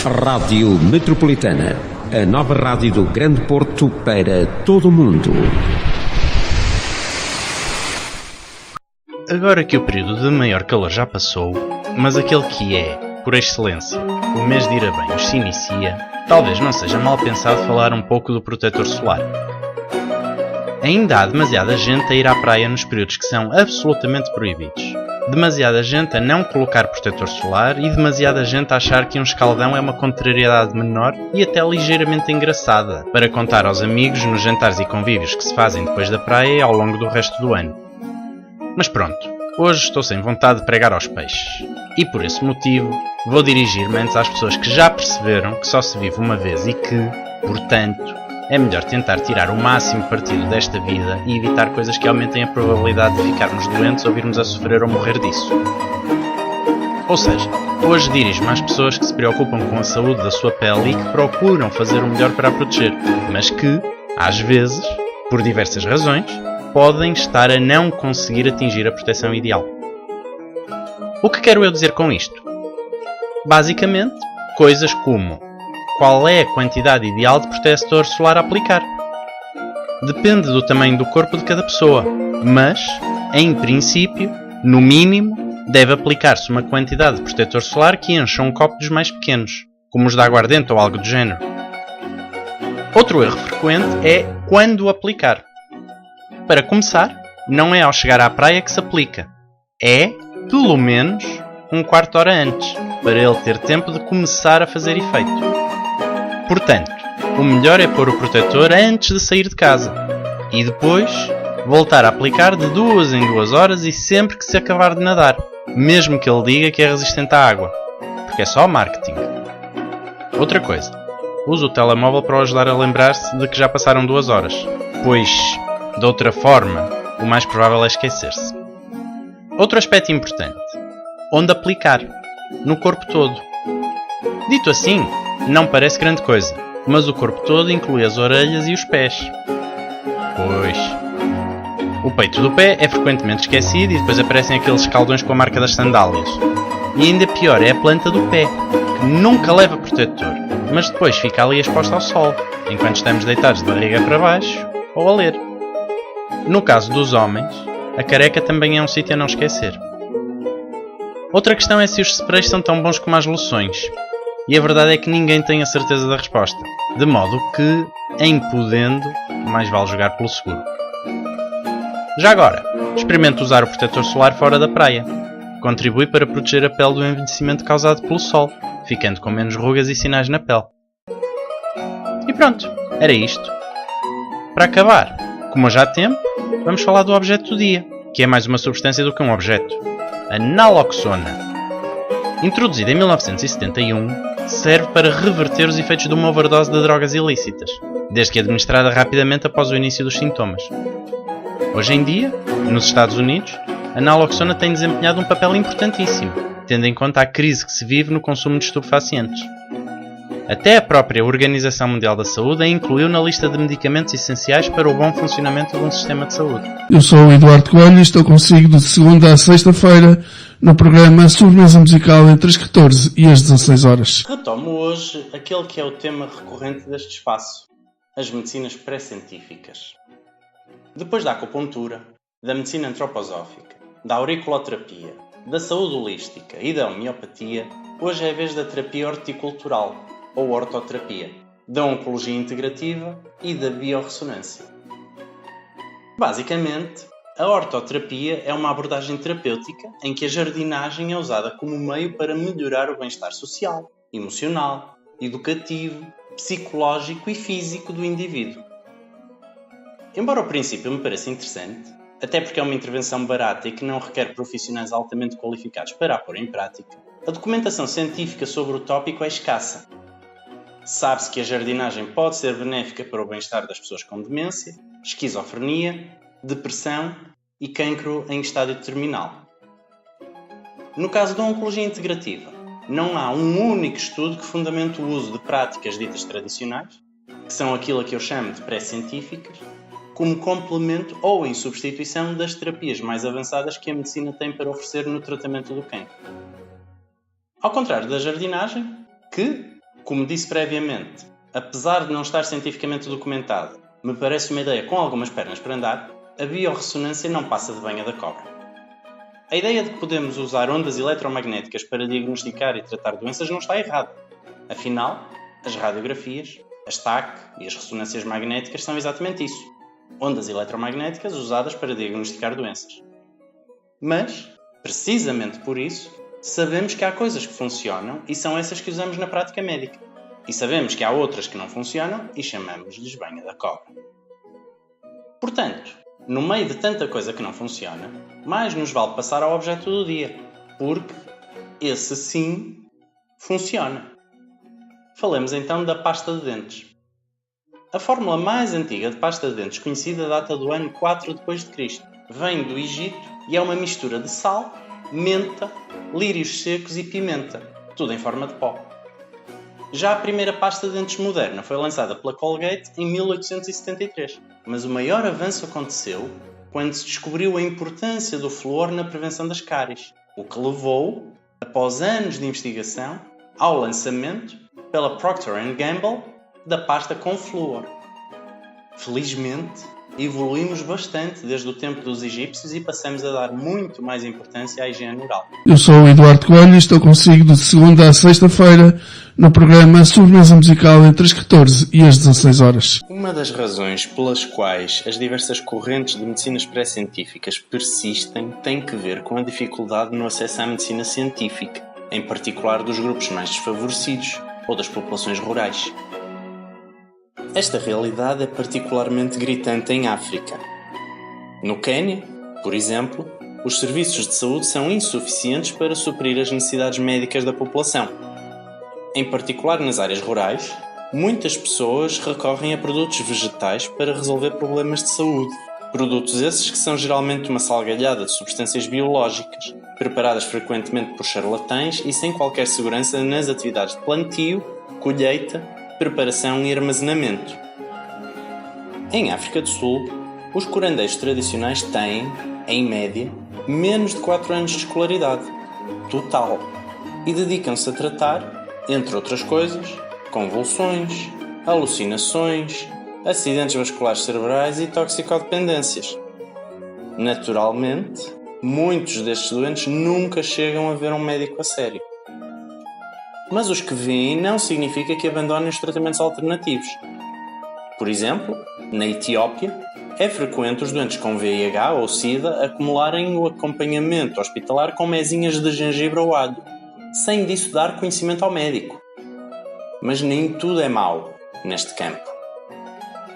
Rádio Metropolitana, a nova rádio do Grande Porto para todo o mundo. Agora que o período de maior calor já passou, mas aquele que é, por excelência, o mês de ir a banhos se inicia, talvez não seja mal pensado falar um pouco do protetor solar. Ainda há demasiada gente a ir à praia nos períodos que são absolutamente proibidos. Demasiada gente a não colocar protetor solar e demasiada gente a achar que um escaldão é uma contrariedade menor e até ligeiramente engraçada para contar aos amigos nos jantares e convívios que se fazem depois da praia e ao longo do resto do ano. Mas pronto, hoje estou sem vontade de pregar aos peixes. E por esse motivo, vou dirigir-me antes às pessoas que já perceberam que só se vive uma vez e que, portanto, é melhor tentar tirar o máximo partido desta vida e evitar coisas que aumentem a probabilidade de ficarmos doentes ou virmos a sofrer ou morrer disso. Ou seja, hoje dirijo-me às pessoas que se preocupam com a saúde da sua pele e que procuram fazer o melhor para a proteger, mas que, às vezes, por diversas razões, podem estar a não conseguir atingir a proteção ideal. O que quero eu dizer com isto? Basicamente, coisas como: qual é a quantidade ideal de protetor solar a aplicar? Depende do tamanho do corpo de cada pessoa, mas, em princípio, no mínimo, deve aplicar-se uma quantidade de protetor solar que encha um copo dos mais pequenos, como os de aguardente ou algo do género. Outro erro frequente é quando aplicar. Para começar, não é ao chegar à praia que se aplica. É, pelo menos, um quarto de hora antes, para ele ter tempo de começar a fazer efeito. Portanto, o melhor é pôr o protetor antes de sair de casa e depois voltar a aplicar de 2 em 2 horas e sempre que se acabar de nadar, mesmo que ele diga que é resistente à água, porque é só marketing. Outra coisa, use o telemóvel para o ajudar a lembrar-se de que já passaram 2 horas, pois, de outra forma, o mais provável é esquecer-se. Outro aspecto importante, onde aplicar, no corpo todo. Dito assim, não parece grande coisa, mas o corpo todo inclui as orelhas e os pés. Pois. O peito do pé é frequentemente esquecido e depois aparecem aqueles escaldões com a marca das sandálias. E ainda pior é a planta do pé, que nunca leva protetor, mas depois fica ali exposta ao sol, enquanto estamos deitados de barriga para baixo ou a ler. No caso dos homens, a careca também é um sítio a não esquecer. Outra questão é se os sprays são tão bons como as loções. E a verdade é que ninguém tem a certeza da resposta. De modo que, em podendo, mais vale jogar pelo seguro. Já agora, experimente usar o protetor solar fora da praia. Contribui para proteger a pele do envelhecimento causado pelo sol, ficando com menos rugas e sinais na pele. E pronto, era isto. Para acabar, como já há tempo, vamos falar do objeto do dia, que é mais uma substância do que um objeto. A naloxona. Introduzida em 1971, serve para reverter os efeitos de uma overdose de drogas ilícitas, desde que administrada rapidamente após o início dos sintomas. Hoje em dia, nos Estados Unidos, a naloxona tem desempenhado um papel importantíssimo, tendo em conta a crise que se vive no consumo de estupefacientes. Até a própria Organização Mundial da Saúde a incluiu na lista de medicamentos essenciais para o bom funcionamento de um sistema de saúde. Eu sou o Eduardo Coelho e estou consigo de segunda a sexta-feira no programa Sobremesa Musical entre as 14 e as 16 horas. Retomo hoje aquele que é o tema recorrente deste espaço, as medicinas pré-científicas. Depois da acupuntura, da medicina antroposófica, da auriculoterapia, da saúde holística e da homeopatia, hoje é a vez da terapia horticultural, ou ortoterapia, da oncologia integrativa e da biorressonância. Basicamente, a ortoterapia é uma abordagem terapêutica em que a jardinagem é usada como meio para melhorar o bem-estar social, emocional, educativo, psicológico e físico do indivíduo. Embora o princípio me pareça interessante, até porque é uma intervenção barata e que não requer profissionais altamente qualificados para a pôr em prática, a documentação científica sobre o tópico é escassa. Sabe-se que a jardinagem pode ser benéfica para o bem-estar das pessoas com demência, esquizofrenia, depressão e cancro em estádio terminal. No caso da oncologia integrativa, não há um único estudo que fundamente o uso de práticas ditas tradicionais, que são aquilo a que eu chamo de pré-científicas, como complemento ou em substituição das terapias mais avançadas que a medicina tem para oferecer no tratamento do cancro. Ao contrário da jardinagem, que, Como disse previamente, apesar de não estar cientificamente documentado, me parece uma ideia com algumas pernas para andar, a biorressonância não passa de banha da cobra. A ideia de que podemos usar ondas eletromagnéticas para diagnosticar e tratar doenças não está errada. Afinal, as radiografias, as TAC e as ressonâncias magnéticas são exatamente isso. Ondas eletromagnéticas usadas para diagnosticar doenças. Mas, precisamente por isso, sabemos que há coisas que funcionam e são essas que usamos na prática médica. E sabemos que há outras que não funcionam e chamamos-lhes banha da cobra. Portanto, no meio de tanta coisa que não funciona, mais nos vale passar ao objeto do dia, porque esse sim funciona. Falemos então da pasta de dentes. A fórmula mais antiga de pasta de dentes conhecida data do ano 4 d.C. Vem do Egito e é uma mistura de sal, menta, lírios secos e pimenta, tudo em forma de pó. Já a primeira pasta de dentes moderna foi lançada pela Colgate em 1873, mas o maior avanço aconteceu quando se descobriu a importância do flúor na prevenção das cáries, o que levou, após anos de investigação, ao lançamento, pela Procter & Gamble, da pasta com flúor. Felizmente, evoluímos bastante desde o tempo dos egípcios e passamos a dar muito mais importância à higiene oral. Eu sou o Eduardo Coelho e estou consigo de segunda a sexta-feira no programa Sobremesa Musical entre as 14 e as 16 horas. Uma das razões pelas quais as diversas correntes de medicinas pré-científicas persistem tem que ver com a dificuldade no acesso à medicina científica, em particular dos grupos mais desfavorecidos ou das populações rurais. Esta realidade é particularmente gritante em África. No Quênia, por exemplo, os serviços de saúde são insuficientes para suprir as necessidades médicas da população. Em particular nas áreas rurais, muitas pessoas recorrem a produtos vegetais para resolver problemas de saúde. Produtos esses que são geralmente uma salgalhada de substâncias biológicas, preparadas frequentemente por charlatães e sem qualquer segurança nas atividades de plantio, colheita, preparação e armazenamento. Em África do Sul, os curandeiros tradicionais têm, em média, menos de 4 anos de escolaridade total e dedicam-se a tratar, entre outras coisas, convulsões, alucinações, acidentes vasculares cerebrais e toxicodependências. Naturalmente, muitos destes doentes nunca chegam a ver um médico a sério. Mas os que vêm não significa que abandonem os tratamentos alternativos. Por exemplo, na Etiópia, é frequente os doentes com VIH ou SIDA acumularem o acompanhamento hospitalar com mesinhas de gengibre ou alho, sem disso dar conhecimento ao médico. Mas nem tudo é mau neste campo.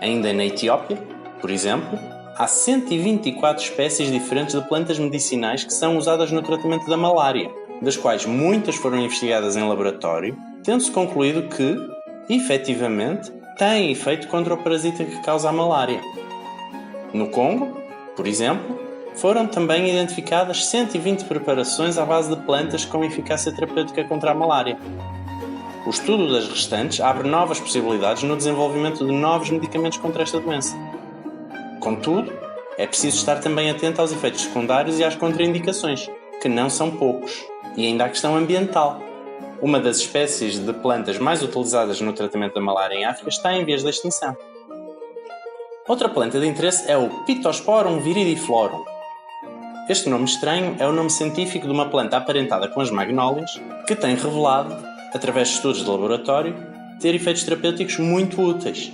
Ainda na Etiópia, por exemplo, há 124 espécies diferentes de plantas medicinais que são usadas no tratamento da malária, das quais muitas foram investigadas em laboratório, tendo-se concluído que, efetivamente, têm efeito contra o parasita que causa a malária. No Congo, por exemplo, foram também identificadas 120 preparações à base de plantas com eficácia terapêutica contra a malária. O estudo das restantes abre novas possibilidades no desenvolvimento de novos medicamentos contra esta doença. Contudo, é preciso estar também atento aos efeitos secundários e às contraindicações, que não são poucos, e ainda a questão ambiental. Uma das espécies de plantas mais utilizadas no tratamento da malária em África está em vias de extinção. Outra planta de interesse é o Pittosporum viridiflorum. Este nome estranho é o nome científico de uma planta aparentada com as magnólias, que tem revelado, através de estudos de laboratório, ter efeitos terapêuticos muito úteis.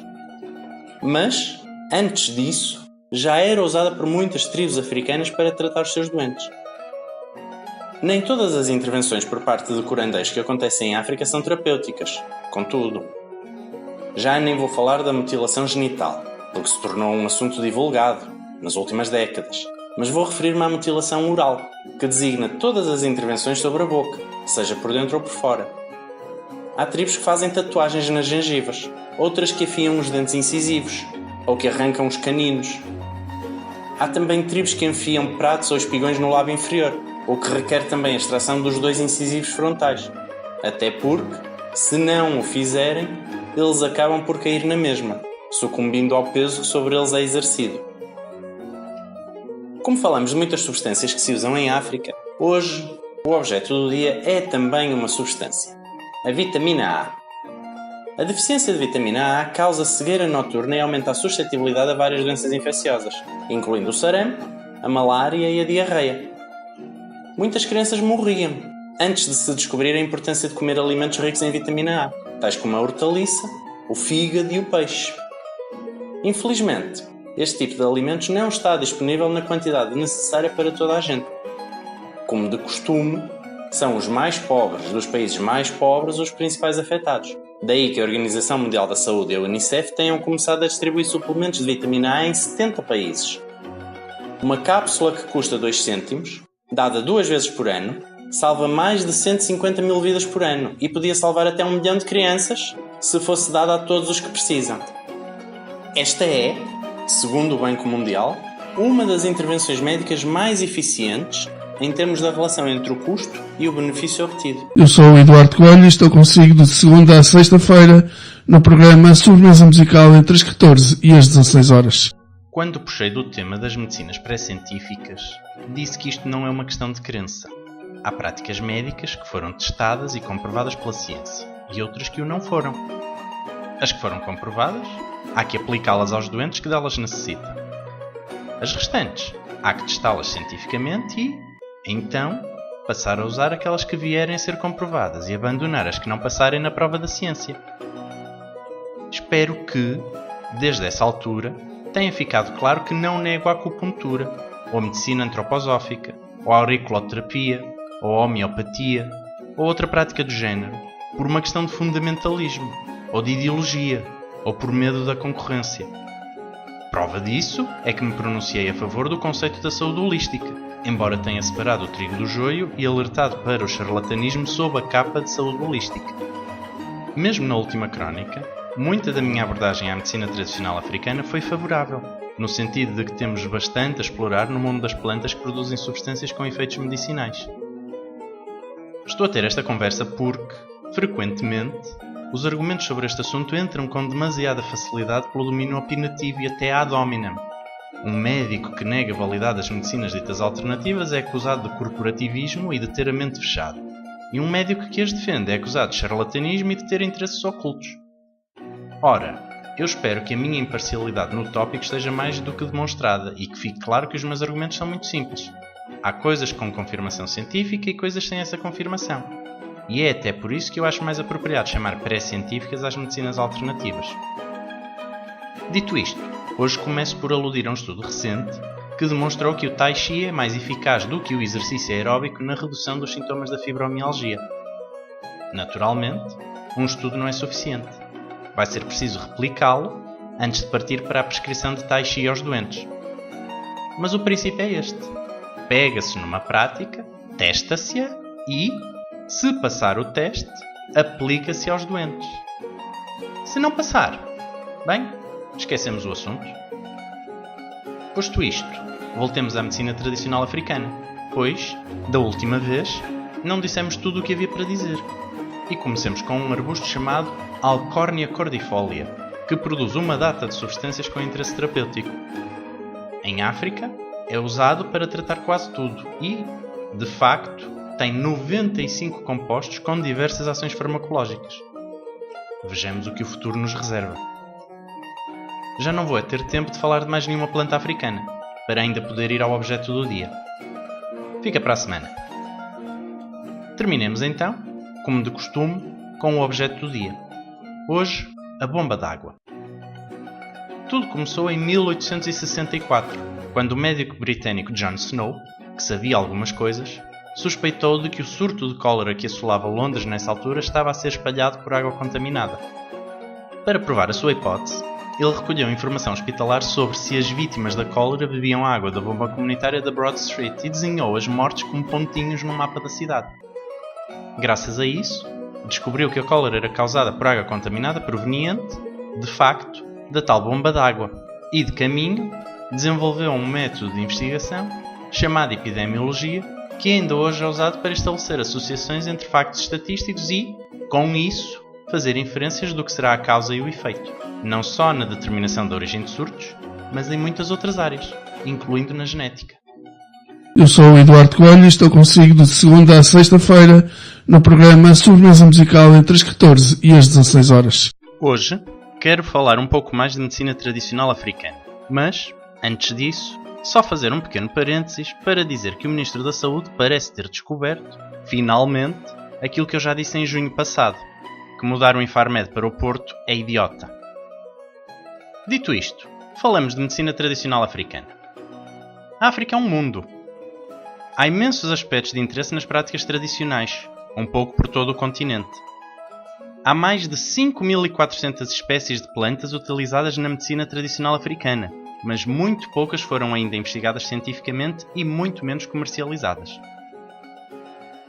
Mas, antes disso, já era usada por muitas tribos africanas para tratar os seus doentes. Nem todas as intervenções por parte de curandeiros que acontecem em África são terapêuticas, contudo. Já nem vou falar da mutilação genital, porque se tornou um assunto divulgado nas últimas décadas, mas vou referir-me à mutilação oral, que designa todas as intervenções sobre a boca, seja por dentro ou por fora. Há tribos que fazem tatuagens nas gengivas, outras que afiam os dentes incisivos, ou que arrancam os caninos. Há também tribos que enfiam pratos ou espigões no lábio inferior, o que requer também a extração dos 2 incisivos frontais, até porque, se não o fizerem, eles acabam por cair na mesma, sucumbindo ao peso que sobre eles é exercido. Como falamos de muitas substâncias que se usam em África, hoje o objeto do dia é também uma substância, a vitamina A. A deficiência de vitamina A causa cegueira noturna e aumenta a suscetibilidade a várias doenças infecciosas, incluindo o sarampo, a malária e a diarreia. Muitas crianças morriam antes de se descobrir a importância de comer alimentos ricos em vitamina A, tais como a hortaliça, o fígado e o peixe. Infelizmente, este tipo de alimentos não está disponível na quantidade necessária para toda a gente. Como de costume, são os mais pobres dos países mais pobres os principais afetados. Daí que a Organização Mundial da Saúde e a Unicef tenham começado a distribuir suplementos de vitamina A em 70 países. Uma cápsula que custa 2 cêntimos, dada 2 vezes por ano, salva mais de 150 mil vidas por ano e podia salvar até 1 milhão de crianças se fosse dada a todos os que precisam. Esta é, segundo o Banco Mundial, uma das intervenções médicas mais eficientes em termos da relação entre o custo e o benefício obtido. Eu sou o Eduardo Coelho e estou consigo de segunda a sexta-feira no programa Sobremesa Musical entre as 14 e as 16 horas. Quando puxei do tema das medicinas pré-científicas, disse que isto não é uma questão de crença. Há práticas médicas que foram testadas e comprovadas pela ciência, e outras que o não foram. As que foram comprovadas, há que aplicá-las aos doentes que delas necessitam. As restantes, há que testá-las cientificamente e, então, passar a usar aquelas que vierem a ser comprovadas e abandonar as que não passarem na prova da ciência. Espero que, desde essa altura, tenha ficado claro que não nego a acupuntura, ou a medicina antroposófica, ou a auriculoterapia, ou a homeopatia, ou outra prática do género, por uma questão de fundamentalismo, ou de ideologia, ou por medo da concorrência. Prova disso é que me pronunciei a favor do conceito da saúde holística, embora tenha separado o trigo do joio e alertado para o charlatanismo sob a capa de saúde holística. Mesmo na última crónica, muita da minha abordagem à medicina tradicional africana foi favorável, no sentido de que temos bastante a explorar no mundo das plantas que produzem substâncias com efeitos medicinais. Estou a ter esta conversa porque, frequentemente, os argumentos sobre este assunto entram com demasiada facilidade pelo domínio opinativo e até ad hominem. Um médico que nega a validade das medicinas ditas alternativas é acusado de corporativismo e de ter a mente fechada. E um médico que as defende é acusado de charlatanismo e de ter interesses ocultos. Ora, eu espero que a minha imparcialidade no tópico esteja mais do que demonstrada e que fique claro que os meus argumentos são muito simples. Há coisas com confirmação científica e coisas sem essa confirmação. E é até por isso que eu acho mais apropriado chamar pré-científicas às medicinas alternativas. Dito isto, hoje começo por aludir a um estudo recente que demonstrou que o Tai Chi é mais eficaz do que o exercício aeróbico na redução dos sintomas da fibromialgia. Naturalmente, um estudo não é suficiente. Vai ser preciso replicá-lo antes de partir para a prescrição de Tai Chi aos doentes. Mas o princípio é este. Pega-se numa prática, testa-se-a e, se passar o teste, aplica-se aos doentes. Se não passar, bem, esquecemos o assunto. Posto isto, voltemos à medicina tradicional africana, pois, da última vez, não dissemos tudo o que havia para dizer. E comecemos com um arbusto chamado Alchornia cordifolia, que produz uma data de substâncias com interesse terapêutico. Em África, é usado para tratar quase tudo e, de facto, tem 95 compostos com diversas ações farmacológicas. Vejamos o que o futuro nos reserva. Já não vou ter tempo de falar de mais nenhuma planta africana, para ainda poder ir ao objeto do dia. Fica para a semana. Terminemos então, como de costume, com o objeto do dia. Hoje, a bomba d'água. Tudo começou em 1864, quando o médico britânico John Snow, que sabia algumas coisas, suspeitou de que o surto de cólera que assolava Londres nessa altura estava a ser espalhado por água contaminada. Para provar a sua hipótese, ele recolheu informação hospitalar sobre se as vítimas da cólera bebiam água da bomba comunitária da Broad Street e desenhou as mortes como pontinhos no mapa da cidade. Graças a isso, descobriu que a cólera era causada por água contaminada proveniente, de facto, da tal bomba d'água e, de caminho, desenvolveu um método de investigação chamado epidemiologia, que ainda hoje é usado para estabelecer associações entre factos estatísticos e, com isso, fazer inferências do que será a causa e o efeito, não só na determinação da origem de surtos, mas em muitas outras áreas, incluindo na genética. Eu sou o Eduardo Coelho e estou consigo de segunda a sexta-feira no programa Sobremesa Musical entre as 14 e as 16 horas. Hoje, quero falar um pouco mais de medicina tradicional africana, mas, antes disso, só fazer um pequeno parênteses para dizer que o Ministro da Saúde parece ter descoberto, finalmente, aquilo que eu já disse em junho passado, que mudar o Infarmed para o Porto é idiota. Dito isto, falamos de medicina tradicional africana. A África é um mundo. Há imensos aspectos de interesse nas práticas tradicionais, um pouco por todo o continente. Há mais de 5.400 espécies de plantas utilizadas na medicina tradicional africana, mas muito poucas foram ainda investigadas cientificamente e muito menos comercializadas.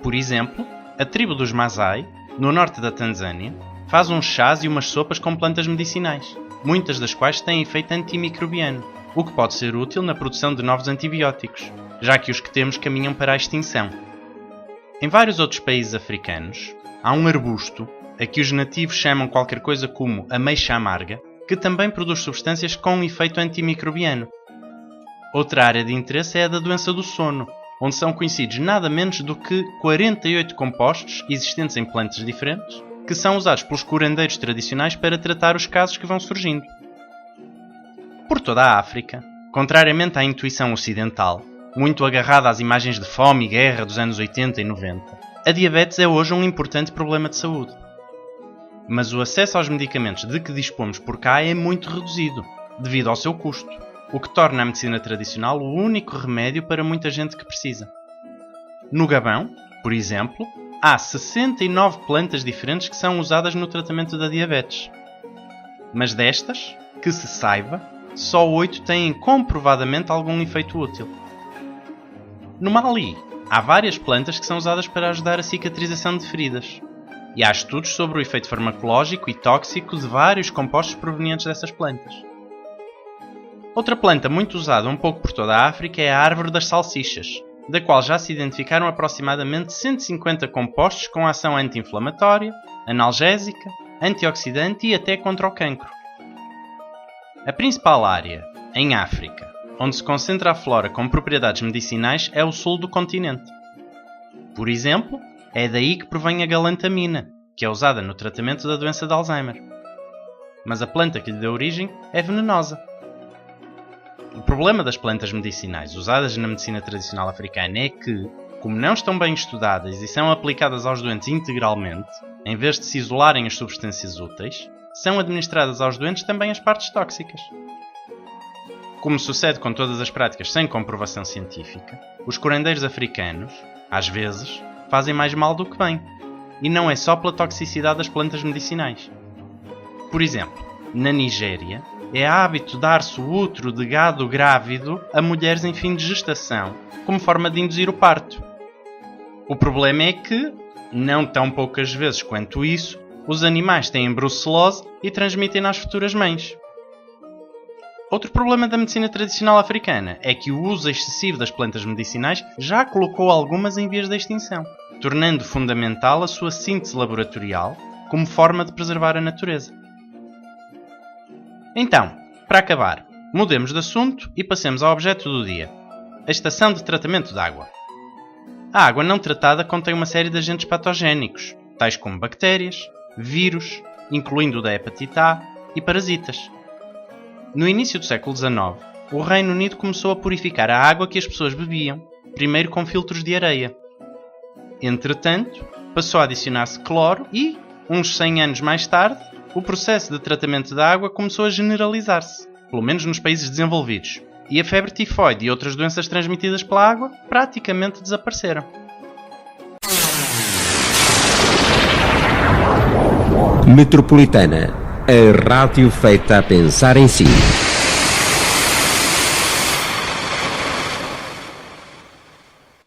Por exemplo, a tribo dos Masai, no norte da Tanzânia, faz uns chás e umas sopas com plantas medicinais, muitas das quais têm efeito antimicrobiano, o que pode ser útil na produção de novos antibióticos, já que os que temos caminham para a extinção. Em vários outros países africanos, há um arbusto, a que os nativos chamam qualquer coisa como ameixa amarga, que também produz substâncias com efeito antimicrobiano. Outra área de interesse é a da doença do sono, onde são conhecidos nada menos do que 48 compostos existentes em plantas diferentes, que são usados pelos curandeiros tradicionais para tratar os casos que vão surgindo. Por toda a África, contrariamente à intuição ocidental, muito agarrada às imagens de fome e guerra dos anos 80 e 90, a diabetes é hoje um importante problema de saúde. Mas o acesso aos medicamentos de que dispomos por cá é muito reduzido, devido ao seu custo, o que torna a medicina tradicional o único remédio para muita gente que precisa. No Gabão, por exemplo, há 69 plantas diferentes que são usadas no tratamento da diabetes. Mas destas, que se saiba, só 8 têm comprovadamente algum efeito útil. No Mali, há várias plantas que são usadas para ajudar a cicatrização de feridas. E há estudos sobre o efeito farmacológico e tóxico de vários compostos provenientes dessas plantas. Outra planta muito usada um pouco por toda a África é a árvore das salsichas, da qual já se identificaram aproximadamente 150 compostos com ação anti-inflamatória, analgésica, antioxidante e até contra o cancro. A principal área, em África, onde se concentra a flora com propriedades medicinais é o sul do continente. Por exemplo, é daí que provém a galantamina, que é usada no tratamento da doença de Alzheimer. Mas a planta que lhe deu origem é venenosa. O problema das plantas medicinais usadas na medicina tradicional africana é que, como não estão bem estudadas e são aplicadas aos doentes integralmente, em vez de se isolarem as substâncias úteis, são administradas aos doentes também as partes tóxicas. Como sucede com todas as práticas sem comprovação científica, os curandeiros africanos, às vezes, fazem mais mal do que bem, e não é só pela toxicidade das plantas medicinais. Por exemplo, na Nigéria, é hábito dar-se o útero de gado grávido a mulheres em fim de gestação, como forma de induzir o parto. O problema é que, não tão poucas vezes quanto isso, os animais têm brucelose e transmitem-na às futuras mães. Outro problema da medicina tradicional africana é que o uso excessivo das plantas medicinais já colocou algumas em vias de extinção, tornando fundamental a sua síntese laboratorial como forma de preservar a natureza. Então, para acabar, mudemos de assunto e passemos ao objeto do dia: a estação de tratamento de água. A água não tratada contém uma série de agentes patogénicos, tais como bactérias, vírus, incluindo o da hepatite A, e parasitas. No início do século XIX, o Reino Unido começou a purificar a água que as pessoas bebiam, primeiro com filtros de areia. Entretanto, passou a adicionar-se cloro e, uns 100 anos mais tarde, o processo de tratamento da água começou a generalizar-se, pelo menos nos países desenvolvidos, e a febre tifoide e outras doenças transmitidas pela água praticamente desapareceram. Metropolitana, a rádio feita a pensar em si.